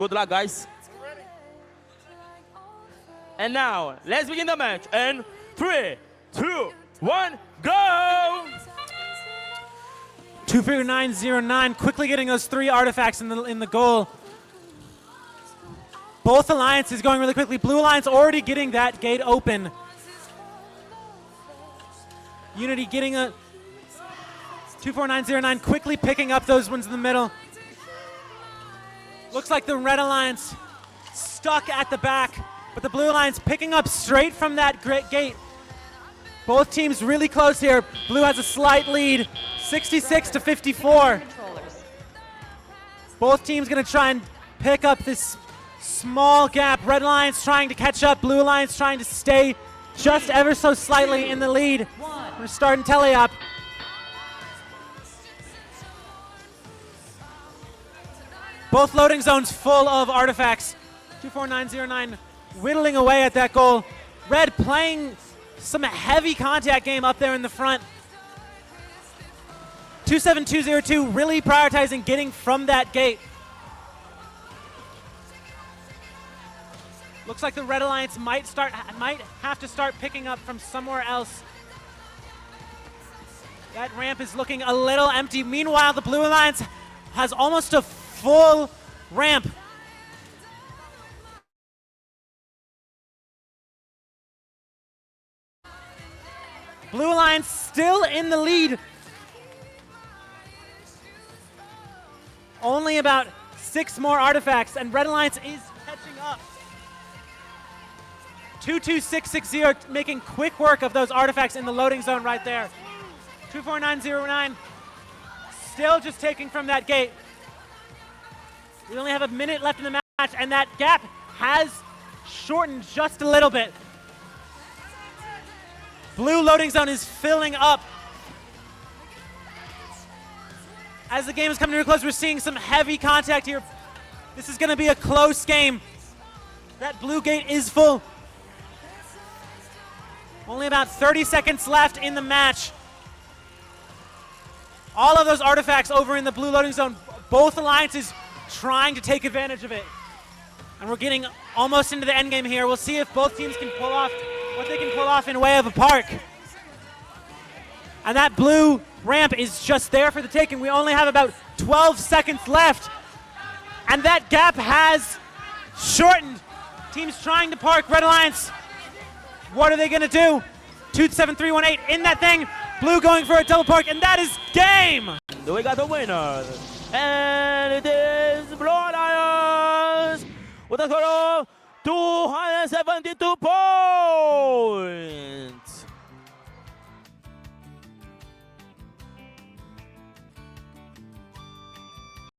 Good luck, guys. And now, let's begin the match. And 3, 2, 1, go! 24909 quickly getting those 3 artifacts in the goal. Both alliances going really quickly. Blue Alliance already getting that gate open. Unity getting a 24909 quickly picking up those ones in the middle. Looks like the Red Alliance stuck at the back, but the Blue Alliance picking up straight from that gate. Both teams really close here. Blue has a slight lead, 66 to 54. Both teams gonna try and pick up this small gap. Red Alliance trying to catch up. Blue Alliance trying to stay just ever so slightly in the lead. We're starting Teleop. Both loading zones full of artifacts. 24909 whittling away at that goal. Red playing some heavy contact game up there in the front. 27202 really prioritizing getting from that gate. Looks like the Red Alliance might have to start picking up from somewhere else. That ramp is looking a little empty. Meanwhile, the Blue Alliance has almost a full ramp. Blue Alliance still in the lead. Only about 6 more artifacts, and Red Alliance is catching up. 22660 making quick work of those artifacts in the loading zone right there. 24909 still just taking from that gate. We only have a minute left in the match, and that gap has shortened just a little bit. Blue loading zone is filling up. As the game is coming to a close, we're seeing some heavy contact here. This is going to be a close game. That blue gate is full. Only about 30 seconds left in the match. All of those artifacts over in the blue loading zone. Both alliances trying to take advantage of it. And we're getting almost into the end game here. We'll see if both teams can pull off what they can pull off in way of a park. And that blue ramp is just there for the taking. We only have about 12 seconds left. And that gap has shortened. Teams trying to park. Red Alliance, what are they going to do? 27318 in that thing. Blue going for a double park, and that is game. We got the winner. And it is Blue Alliance with a score of 272 points.